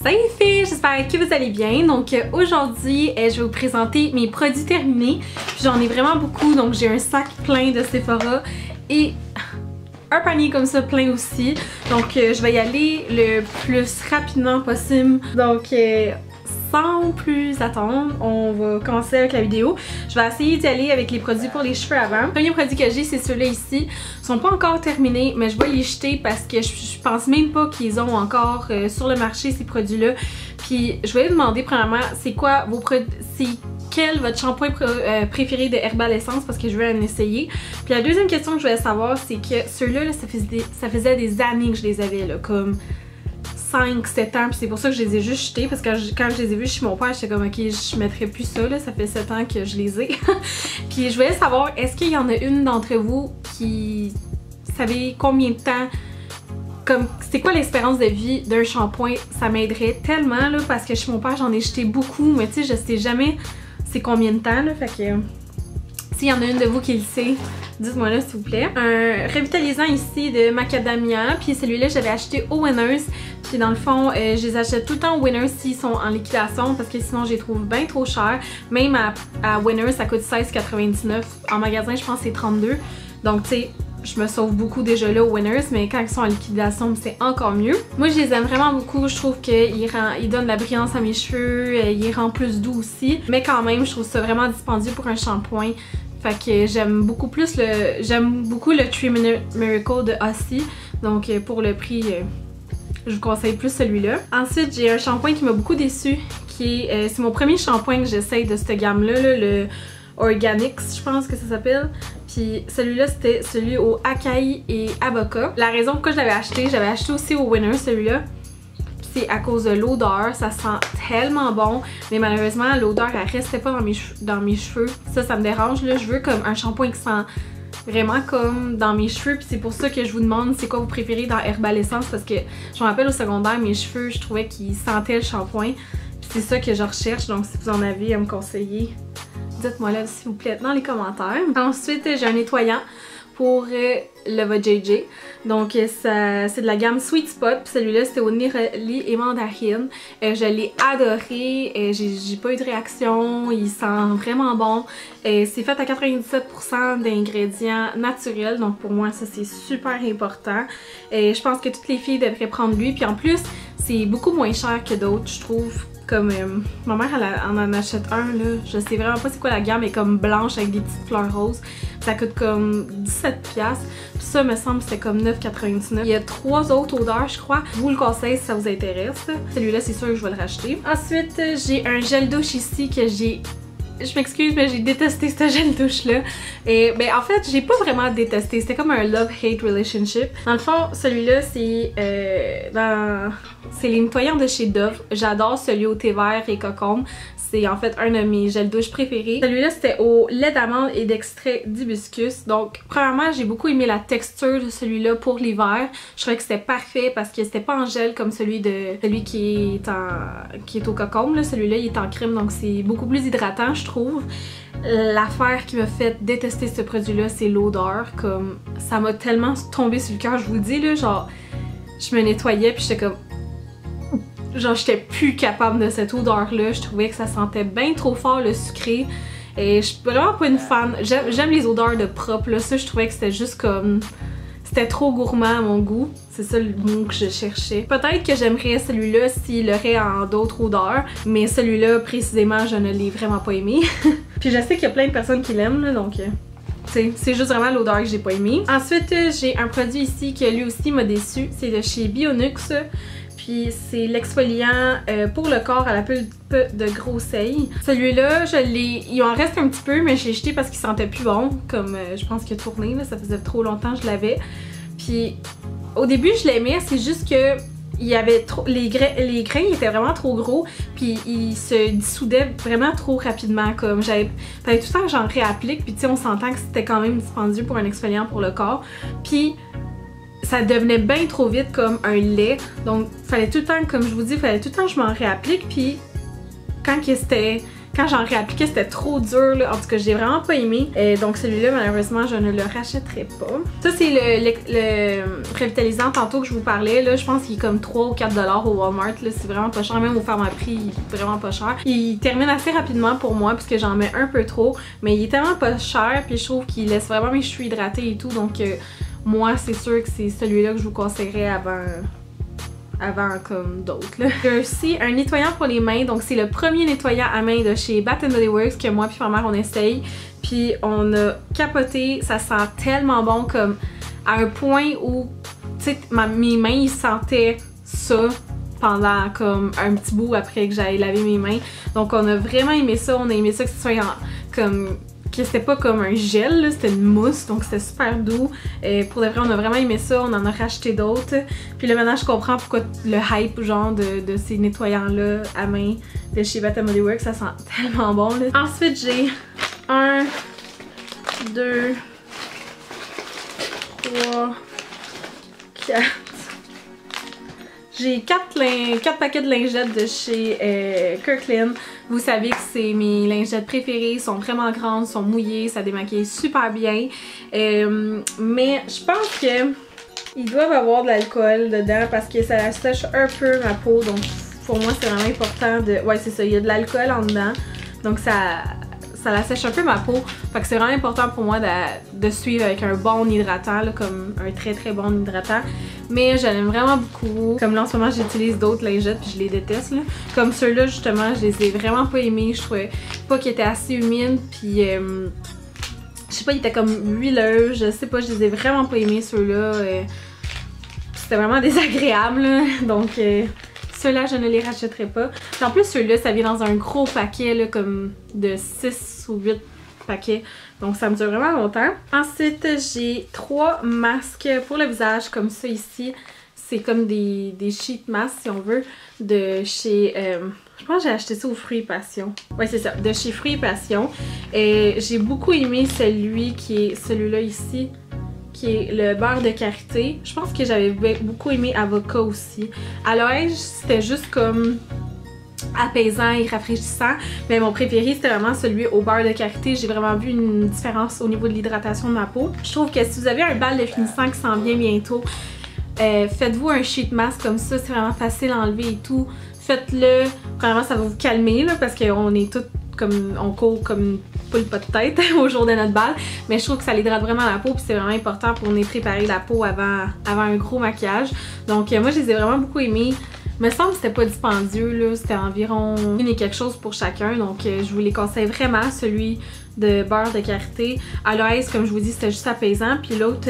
Salut les filles, j'espère que vous allez bien. Donc aujourd'hui, je vais vous présenter mes produits terminés. J'en ai vraiment beaucoup, donc j'ai un sac plein de Sephora et un panier comme ça plein aussi. Donc je vais y aller le plus rapidement possible. Donc sans plus attendre, on va commencer avec la vidéo. Je vais essayer d'y aller avec les produits pour les cheveux avant. Le premier produit que j'ai, c'est ceux-là ici. Ils sont pas encore terminés, mais je vais les jeter parce que je pense même pas qu'ils ont encore sur le marché ces produits-là. Puis je vais vous demander premièrement, c'est quoi vos produits, c'est quel votre shampoing préféré de Herbal Essence parce que je veux en essayer. Puis la deuxième question que je voulais savoir, c'est que ceux-là, ça faisait des années que je les avais là, comme 5-7 ans, puis c'est pour ça que je les ai juste jetés parce que quand je les ai vus chez mon père, j'étais comme ok, je mettrais plus ça là, ça fait 7 ans que je les ai. Puis je voulais savoir, est-ce qu'il y en a une d'entre vous qui savait combien de temps, comme c'est quoi l'expérience de vie d'un shampoing? Ça m'aiderait tellement là parce que chez mon père j'en ai jeté beaucoup, mais tu sais je sais jamais c'est combien de temps là, fait que s'il y en a une de vous qui le sait, dites-moi là s'il vous plaît. Un revitalisant ici de macadamia, puis celui-là j'avais acheté au Winners. Puis dans le fond, je les achète tout le temps au Winners s'ils sont en liquidation parce que sinon je les trouve bien trop chers. Même à Winners ça coûte 16,99. En magasin je pense que c'est 32. Donc tu sais, je me sauve beaucoup déjà là au Winners, mais quand ils sont en liquidation c'est encore mieux. Moi je les aime vraiment beaucoup, je trouve qu'ils donnent de la brillance à mes cheveux, ils les rendent plus doux aussi. Mais quand même je trouve ça vraiment dispendieux pour un shampoing. Fait que j'aime beaucoup le 3 Minute Miracle de Aussie. Donc pour le prix, je vous conseille plus celui-là. Ensuite, j'ai un shampoing qui m'a beaucoup déçue. C'est mon premier shampoing que j'essaye de cette gamme-là, le Organics, je pense que ça s'appelle. Puis celui-là, c'était celui au Acai et Avocat. La raison pourquoi j'avais acheté aussi au Winners celui-là. C'est à cause de l'odeur, ça sent tellement bon, mais malheureusement l'odeur elle restait pas dans mes cheveux. Ça me dérange là, je veux comme un shampoing qui sent vraiment comme dans mes cheveux, puis c'est pour ça que je vous demande c'est quoi vous préférez dans Herbal Essence parce que je me rappelle au secondaire mes cheveux, je trouvais qu'ils sentaient le shampoing, puis c'est ça que je recherche, donc si vous en avez à me conseiller, dites-moi là s'il vous plaît dans les commentaires. Ensuite j'ai un nettoyant pour le VJJ. Donc c'est de la gamme Sweet Spot. Celui-là c'était au Neroli et mandarine. Je l'ai adoré. J'ai pas eu de réaction. Il sent vraiment bon. C'est fait à 97% d'ingrédients naturels. Donc pour moi ça c'est super important. Je pense que toutes les filles devraient prendre lui. Puis en plus c'est beaucoup moins cher que d'autres je trouve. Comme ma mère elle en achète un là, je sais vraiment pas c'est quoi la gamme, elle est comme blanche avec des petites fleurs roses. Ça coûte comme 17$. Puis ça me semble c'était comme 9,99$. Il y a 3 autres odeurs je crois. Je vous le conseille si ça vous intéresse. Celui-là c'est sûr que je vais le racheter. Ensuite j'ai un gel douche ici que je m'excuse mais j'ai détesté ce gel douche là. Et ben en fait j'ai pas vraiment détesté, c'était comme un love-hate relationship. Dans le fond celui-là c'est les nettoyants de chez Dove. J'adore celui au thé vert et cocombe. C'est en fait un de mes gels douche préférés. Celui-là c'était au lait d'amande et d'extrait d'hibiscus. Donc premièrement j'ai beaucoup aimé la texture de celui-là pour l'hiver. Je trouvais que c'était parfait parce que c'était pas en gel comme celui qui est au cocombe. Celui-là il est en crème donc c'est beaucoup plus hydratant je trouve. L'affaire qui m'a fait détester ce produit-là c'est l'odeur. Comme ça m'a tellement tombé sur le cœur, je vous le dis là, genre je me nettoyais puis j'étais comme genre j'étais plus capable de cette odeur là, je trouvais que ça sentait bien trop fort le sucré et je suis vraiment pas une fan, j'aime les odeurs de propre là, ça je trouvais que c'était juste comme c'était trop gourmand à mon goût, c'est ça le mot que je cherchais. Peut-être que j'aimerais celui-là s'il aurait en d'autres odeurs, mais celui-là précisément je ne l'ai vraiment pas aimé. Puis je sais qu'il y a plein de personnes qui l'aiment là, donc c'est juste vraiment l'odeur que j'ai pas aimé. Ensuite j'ai un produit ici qui lui aussi m'a déçu, c'est de chez Bionux. Puis c'est l'exfoliant pour le corps à la pulpe de Groseille. Celui-là, il en reste un petit peu, mais je l'ai jeté parce qu'il sentait plus bon. Comme je pense qu'il a tourné, là, ça faisait trop longtemps que je l'avais. Puis au début, je l'aimais, c'est juste que il y avait trop, les grains étaient vraiment trop gros, puis ils se dissoudaient vraiment trop rapidement. Comme fallait tout le temps que j'en réapplique, puis tu sais, on s'entend que c'était quand même dispendieux pour un exfoliant pour le corps. Puis ça devenait bien trop vite comme un lait, donc fallait tout le temps, comme je vous dis, fallait tout le temps que je m'en réapplique, puis quand c'était quand j'en réappliquais, c'était trop dur, là. En tout cas, j'ai vraiment pas aimé. Donc celui-là, malheureusement, je ne le rachèterai pas. Ça, c'est le revitalisant tantôt que je vous parlais, là. Je pense qu'il est comme 3 ou 4 $ au Walmart, là. C'est vraiment pas cher. Même au Pharmaprix, il est vraiment pas cher. Il termine assez rapidement pour moi, puisque j'en mets un peu trop. Mais il est tellement pas cher, puis je trouve qu'il laisse vraiment mes cheveux hydratés et tout. Donc moi, c'est sûr que c'est celui-là que je vous conseillerais avant comme d'autres. J'ai aussi un nettoyant pour les mains, donc c'est le premier nettoyant à main de chez Bath & Body Works que moi puis ma mère on essaye, puis on a capoté, ça sent tellement bon, comme à un point où, tu sais, mes mains ils sentaient ça pendant comme un petit bout après que j'aille laver mes mains, donc on a vraiment aimé ça, on a aimé ça que ce soit comme que c'était pas comme un gel, c'était une mousse, donc c'était super doux. Pour de vrai, on a vraiment aimé ça, on en a racheté d'autres. Puis là maintenant je comprends pourquoi le hype genre de ces nettoyants-là à main de chez Bath & Body Works, ça sent tellement bon là. Ensuite j'ai 1, 2, 3, 4. J'ai 4 paquets de lingettes de chez Kirkland. Vous savez que c'est mes lingettes préférées, sont vraiment grandes, sont mouillées, ça démaquille super bien. Mais je pense que ils doivent avoir de l'alcool dedans parce que ça sèche un peu ma peau. Donc pour moi c'est vraiment important de... Ouais c'est ça, il y a de l'alcool en dedans. Donc ça la sèche un peu ma peau. Fait que c'est vraiment important pour moi de suivre avec un bon hydratant, là, comme un très très bon hydratant. Mais je l'aime vraiment beaucoup. Comme là en ce moment j'utilise d'autres lingettes puis je les déteste là. Comme ceux-là justement je les ai vraiment pas aimés. Je trouvais pas qu'ils étaient assez humides puis je sais pas, ils étaient comme huileux. Je sais pas, je les ai vraiment pas aimés ceux-là. C'était vraiment désagréable là. Donc ceux-là, je ne les rachèterai pas. En plus, ceux-là, ça vient dans un gros paquet, là, comme de 6 ou 8 paquets. Donc, ça me dure vraiment longtemps. Ensuite, j'ai 3 masques pour le visage, comme ça ici. C'est comme des sheet masks, si on veut, de chez... je pense que j'ai acheté ça au Fruits et Passion. Ouais, c'est ça, de chez Fruits et Passion. J'ai beaucoup aimé celui-là ici, qui est le beurre de karité. Je pense que j'avais beaucoup aimé avocat aussi. À l'oreille, c'était juste comme apaisant et rafraîchissant, mais mon préféré c'était vraiment celui au beurre de karité. J'ai vraiment vu une différence au niveau de l'hydratation de ma peau. Je trouve que si vous avez un bal définissant qui s'en vient bientôt, faites-vous un sheet mask comme ça, c'est vraiment facile à enlever et tout. Faites-le, premièrement ça va vous calmer là, parce qu'on est toutes comme, on court comme une poule pas de tête au jour de notre bal, mais je trouve que ça l'hydrate vraiment la peau puis c'est vraiment important pour nous préparer la peau avant un gros maquillage. Donc moi je les ai vraiment beaucoup aimés. Me semble que c'était pas dispendieux là, c'était environ 1 et quelque chose pour chacun, donc je vous les conseille vraiment, celui de beurre de karité. À l'oreille, comme je vous dis, c'était juste apaisant, puis l'autre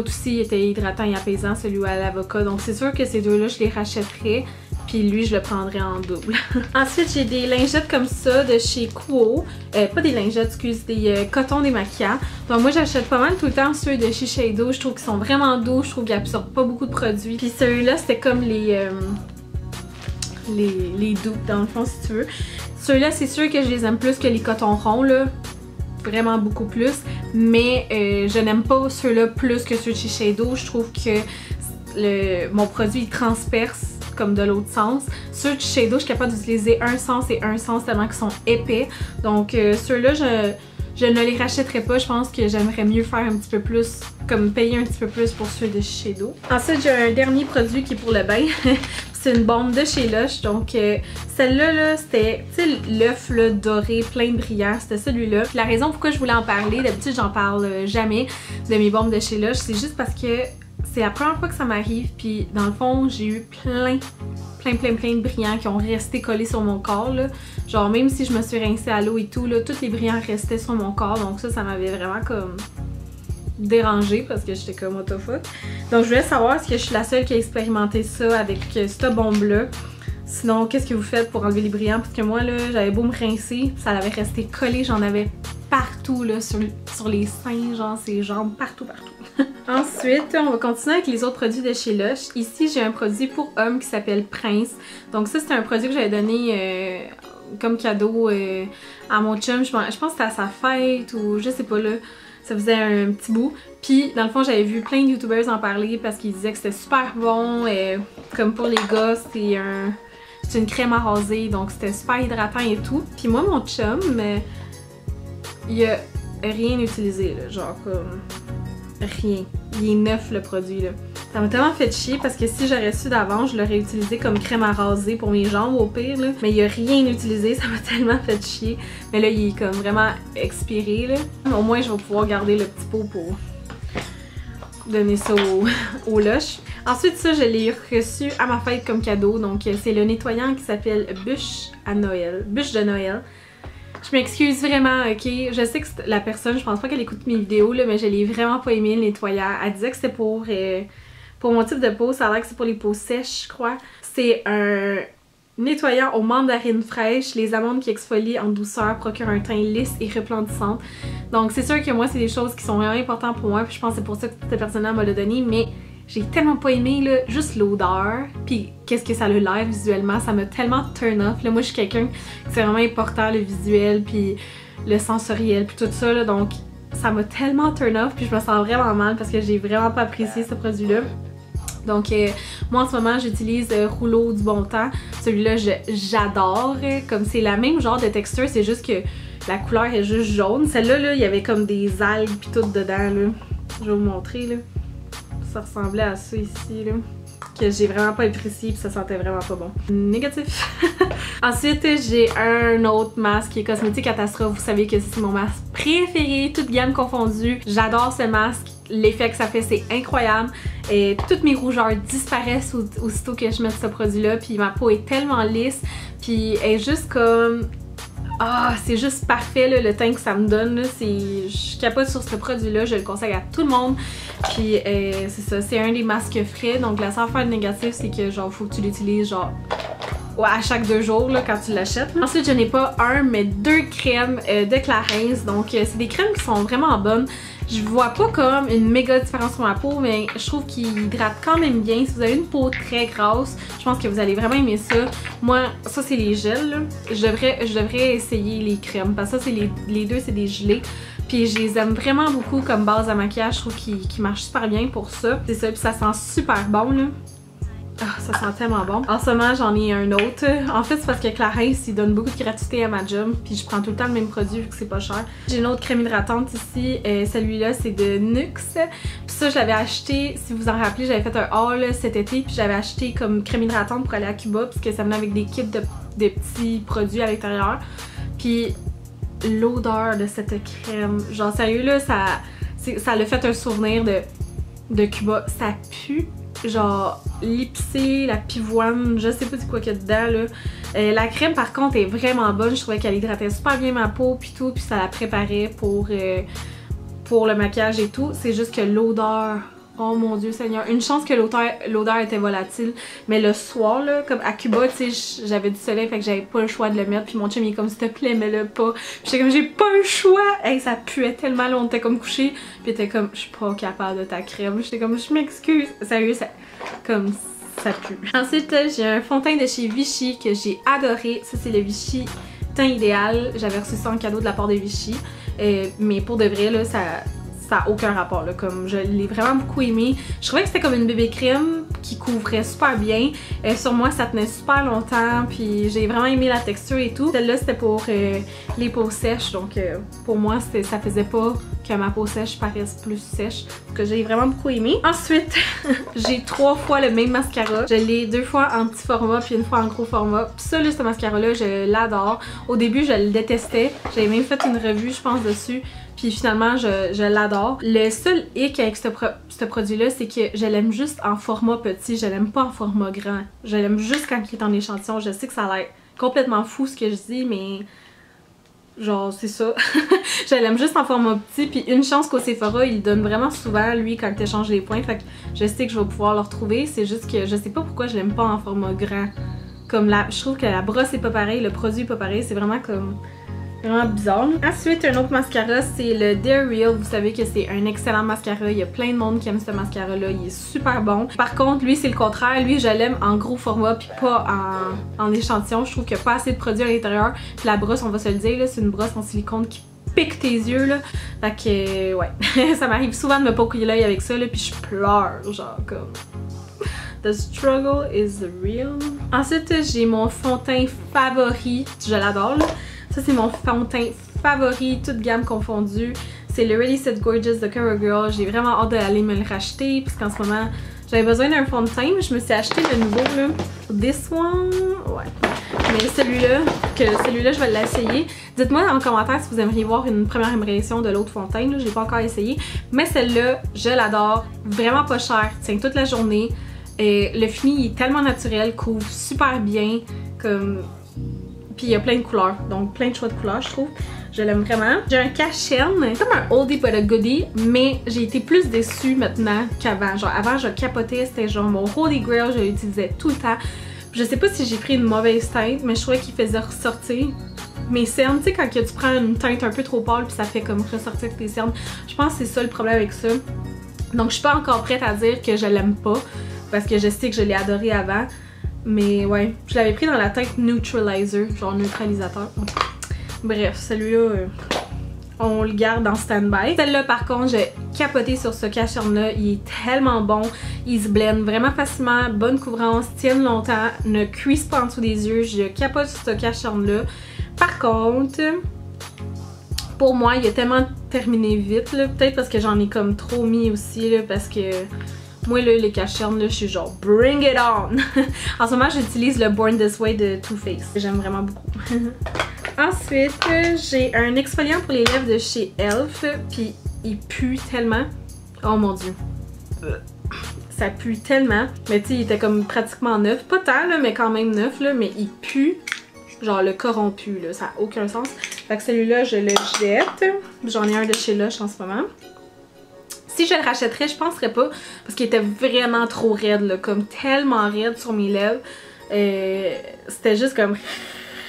aussi était hydratant et apaisant, celui à l'avocat, donc c'est sûr que ces deux-là je les rachèterais. Puis lui, je le prendrais en double. Ensuite, j'ai des lingettes comme ça de chez Kuo. Pas des lingettes, excuse, des cotons démaquillants. Donc moi, j'achète pas mal tout le temps ceux de Shiseido. Je trouve qu'ils sont vraiment doux. Je trouve qu'ils absorbent pas beaucoup de produits. Puis ceux-là, c'était comme les dupes, dans le fond, si tu veux. Ceux-là, c'est sûr que je les aime plus que les cotons ronds, là. Vraiment beaucoup plus. Mais je n'aime pas ceux-là plus que ceux de Shiseido. Je trouve que mon produit, il transperce comme de l'autre sens. Ceux de Shiseido, je suis capable d'utiliser un sens et un sens tellement qu'ils sont épais. Donc ceux-là, je ne les rachèterai pas. Je pense que j'aimerais mieux faire un petit peu plus, comme payer un petit peu plus pour ceux de Shiseido. Ensuite, j'ai un dernier produit qui est pour le bain. C'est une bombe de chez Lush. Donc celle-là, là, c'était, tu sais, l'œuf doré, plein de brillant. C'était celui-là. La raison pourquoi je voulais en parler, d'habitude j'en parle jamais de mes bombes de chez Lush, c'est juste parce que c'est la première fois que ça m'arrive, puis dans le fond, j'ai eu plein de brillants qui ont resté collés sur mon corps, là. Genre, même si je me suis rincée à l'eau et tout, là, tous les brillants restaient sur mon corps, donc ça m'avait vraiment comme dérangée parce que j'étais comme what the fuck. Donc, je voulais savoir est-ce que je suis la seule qui a expérimenté ça avec cette bombe-là. Sinon, qu'est-ce que vous faites pour enlever les brillants? Parce que moi, là, j'avais beau me rincer, ça avait resté collé, j'en avais partout, là, sur les seins, genre, ses jambes, partout. Ensuite, on va continuer avec les autres produits de chez Lush. Ici, j'ai un produit pour hommes qui s'appelle Prince. Donc ça, c'est un produit que j'avais donné comme cadeau à mon chum. Je pense que c'était à sa fête ou je sais pas là. Ça faisait un petit bout. Puis, dans le fond, j'avais vu plein de youtubeurs en parler parce qu'ils disaient que c'était super bon. Comme pour les gars, c'est c'est une crème à raser, donc c'était super hydratant et tout. Puis moi, mon chum, il a rien utilisé, là, genre comme rien. Il est neuf le produit, là. Ça m'a tellement fait chier parce que si j'aurais su d'avance, je l'aurais utilisé comme crème à raser pour mes jambes au pire, là. Mais il a rien utilisé, ça m'a tellement fait chier. Mais là, il est comme vraiment expiré, là. Au moins, je vais pouvoir garder le petit pot pour donner ça au lush. Ensuite, ça, je l'ai reçu à ma fête comme cadeau. Donc, c'est le nettoyant qui s'appelle Bûche à Noël. Bûche de Noël. Je m'excuse vraiment, ok? Je sais que la personne, je pense pas qu'elle écoute mes vidéos, là, mais je l'ai vraiment pas aimé le nettoyant. Elle disait que c'était pour mon type de peau. Ça a l'air que c'est pour les peaux sèches, je crois. C'est un nettoyant aux mandarines fraîches. Les amandes qui exfolient en douceur procurent un teint lisse et resplendissant. Donc, c'est sûr que moi, c'est des choses qui sont vraiment importantes pour moi. Puis je pense que c'est pour ça que cette personne-là m'a le donné. Mais j'ai tellement pas aimé, là, juste l'odeur, puis qu'est-ce que ça a l'air visuellement, ça m'a tellement turn off. Là, moi, je suis quelqu'un qui c'est vraiment important, le visuel, puis le sensoriel, puis tout ça, là, donc ça m'a tellement turn off, puis je me sens vraiment mal parce que j'ai vraiment pas apprécié ce produit-là. Donc, moi, en ce moment, j'utilise Rouleau du Bon Temps. Celui-là, j'adore, comme c'est la même genre de texture, c'est juste que la couleur est juste jaune. Celle-là, là, il y avait comme des algues, puis tout dedans, là. Je vais vous montrer, là. Ça ressemblait à ça ici, là, que j'ai vraiment pas apprécié puis ça sentait vraiment pas bon. Négatif. Ensuite, j'ai un autre masque qui est Cosmétique Catastrophe. Vous savez que c'est mon masque préféré, toute gamme confondue. J'adore ce masque. L'effet que ça fait, c'est incroyable. Et toutes mes rougeurs disparaissent aussitôt que je mets ce produit-là. Puis ma peau est tellement lisse. Puis elle est juste comme... Ah, c'est juste parfait, là, le teint que ça me donne, là, je capote sur ce produit-là, je le conseille à tout le monde. Puis c'est ça, c'est un des masques frais, donc la seule affaire négative, c'est que genre faut que tu l'utilises genre à chaque 2 jours là, quand tu l'achètes. Ensuite, je n'ai pas un, mais 2 crèmes de Clarins, donc c'est des crèmes qui sont vraiment bonnes. Je vois pas comme une méga différence sur ma peau, mais je trouve qu'ils hydratent quand même bien. Si vous avez une peau très grasse, je pense que vous allez vraiment aimer ça. Moi, ça c'est les gels, là. Je devrais essayer les crèmes, parce que ça, c'est les deux, c'est des gelés. Puis je les aime vraiment beaucoup comme base à maquillage, je trouve qu'ils marchent super bien pour ça. C'est ça, puis ça sent super bon, là. Ah, ça sent tellement bon. En ce moment, j'en ai un autre. En fait, c'est parce que Clarins, il donne beaucoup de gratuité à ma job, puis je prends tout le temps le même produit vu que c'est pas cher. J'ai une autre crème hydratante ici. Celui-là, c'est de NYX. Puis ça, je l'avais acheté, si vous en rappelez, j'avais fait un haul cet été, puis j'avais acheté comme crème hydratante pour aller à Cuba, puisque ça venait avec des kits de petits produits à l'intérieur. Puis l'odeur de cette crème, genre sérieux là, ça l'a fait un souvenir de Cuba. Ça pue genre l'épicé, la pivoine, je sais pas du quoi qu'il y a dedans là. La crème par contre est vraiment bonne, je trouvais qu'elle hydratait super bien ma peau puis tout, puis ça la préparait pour le maquillage et tout. C'est juste que l'odeur, oh mon dieu Seigneur, une chance que l'odeur était volatile, mais le soir là, comme à Cuba, tu sais, j'avais du soleil, fait que j'avais pas le choix de le mettre, puis mon chum il est comme s'il te plaît mets-le pas, puis j'étais comme j'ai pas le choix, hey, ça puait tellement là, on était comme couchés, puis t'es comme je suis pas capable de ta crème, j'étais comme je m'excuse, sérieux, ça pue. Ensuite j'ai un fond de teint de chez Vichy que j'ai adoré, ça c'est le Vichy teint idéal, j'avais reçu ça en cadeau de la part de Vichy, mais pour de vrai là, ça a aucun rapport là, comme je l'ai vraiment beaucoup aimé. Je trouvais que c'était comme une bébé crème qui couvrait super bien. Sur moi ça tenait super longtemps, puis j'ai vraiment aimé la texture et tout. Celle-là c'était pour les peaux sèches, donc pour moi ça faisait pas que ma peau sèche paraisse plus sèche, que j'ai vraiment beaucoup aimé. Ensuite j'ai 3 fois le même mascara. Je l'ai 2 fois en petit format puis 1 fois en gros format. Puis ça là, ce mascara là, je l'adore. Au début je le détestais, j'avais même fait une revue je pense dessus. Puis finalement, je l'adore. Le seul hic avec ce produit-là, c'est que je l'aime juste en format petit. Je l'aime pas en format grand. Je l'aime juste quand il est en échantillon. Je sais que ça a l'air complètement fou ce que je dis, mais genre c'est ça. Je l'aime juste en format petit. Puis une chance qu'au Sephora, il donne vraiment souvent, lui, quand tu échanges les points. Fait que je sais que je vais pouvoir le retrouver. C'est juste que je sais pas pourquoi je l'aime pas en format grand. Comme je trouve que la brosse est pas pareille, le produit est pas pareil. C'est vraiment comme... vraiment bizarre. Ensuite, un autre mascara, c'est le Dare Real. Vous savez que c'est un excellent mascara. Il y a plein de monde qui aime ce mascara-là. Il est super bon. Par contre, lui, c'est le contraire. Lui, je l'aime en gros format puis pas en échantillon. Je trouve qu'il n'y a pas assez de produits à l'intérieur. Puis la brosse, on va se le dire, c'est une brosse en silicone qui pique tes yeux, là. Fait que, ouais. Ça m'arrive souvent de me poquer l'œil avec ça, là, puis je pleure, genre, comme... The struggle is real. Ensuite, j'ai mon fond de teint favori. Je l'adore là. Ça, c'est mon fond de teint favori, toute gamme confondue. C'est le Ready Set Gorgeous de CoverGirl. J'ai vraiment hâte d'aller me le racheter parce qu'en ce moment, j'avais besoin d'un fond de teint, mais je me suis acheté le nouveau là. This one, ouais. Mais celui-là, je vais l'essayer. Dites-moi en commentaire si vous aimeriez voir une première impression de l'autre fond de teint. Je l'ai pas encore essayé. Mais celle-là, je l'adore. Vraiment pas cher. Tient toute la journée. Et le fini est tellement naturel, couvre super bien. Comme... Puis il y a plein de couleurs. Donc plein de choix de couleurs, je trouve. Je l'aime vraiment. J'ai un cache-chaîne, comme un oldie but a goodie, mais j'ai été plus déçue maintenant qu'avant. Genre avant, je capotais, c'était genre mon Holy Grail, je l'utilisais tout le temps. Je sais pas si j'ai pris une mauvaise teinte, mais je trouvais qu'il faisait ressortir mes cernes. Tu sais, quand tu prends une teinte un peu trop pâle puis ça fait comme ressortir tes cernes. Je pense que c'est ça le problème avec ça. Donc je suis pas encore prête à dire que je l'aime pas, parce que je sais que je l'ai adoré avant. Mais ouais, je l'avais pris dans la teinte Neutralizer, genre neutralisateur. Bref, celui-là, on le garde en stand-by. Celle-là, par contre, j'ai capoté sur ce cache-chaîne-là. Il est tellement bon. Il se blende vraiment facilement. Bonne couvrance, tienne longtemps, ne cuise pas en dessous des yeux. Je capote sur ce cache-chaîne-là. Par contre, pour moi, il a tellement terminé vite. Peut-être parce que j'en ai comme trop mis aussi, là, parce que... Moi, là, les cache-chaînes, là, je suis genre bring it on! En ce moment, j'utilise le Born This Way de Too Faced. J'aime vraiment beaucoup. Ensuite, j'ai un exfoliant pour les lèvres de chez Elf, puis il pue tellement. Oh mon dieu. Ça pue tellement. Mais tu sais, il était comme pratiquement neuf. Pas tant, là, mais quand même neuf, là, mais il pue. Genre le corrompu, là. Ça n'a aucun sens. Fait que celui-là, je le jette. J'en ai un de chez Lush en ce moment. Si je le rachèterais, je penserais pas, parce qu'il était vraiment trop raide, là, comme tellement raide sur mes lèvres. C'était juste comme...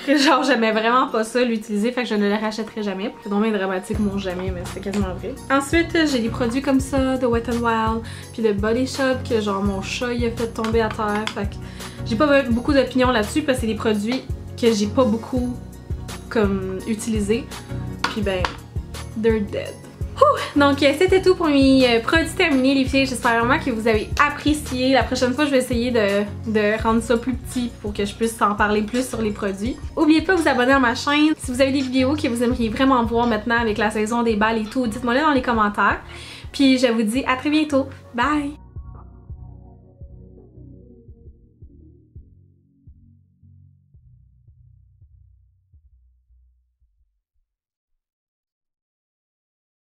Genre, j'aimais vraiment pas ça l'utiliser, fait que je ne le rachèterai jamais. C'est donc bien dramatique, mon jamais, mais c'est quasiment vrai. Ensuite, j'ai des produits comme ça, de Wet n Wild, puis de Body Shop, que genre mon chat il a fait tomber à terre. Fait que j'ai pas beaucoup d'opinions là-dessus, parce que c'est des produits que j'ai pas beaucoup comme utilisés. Puis ben, they're dead. Donc c'était tout pour mes produits terminés les filles, j'espère vraiment que vous avez apprécié. La prochaine fois je vais essayer de rendre ça plus petit pour que je puisse en parler plus sur les produits. N'oubliez pas de vous abonner à ma chaîne. Si vous avez des vidéos que vous aimeriez vraiment voir maintenant avec la saison des balles et tout, dites-moi là dans les commentaires. Puis je vous dis à très bientôt, bye!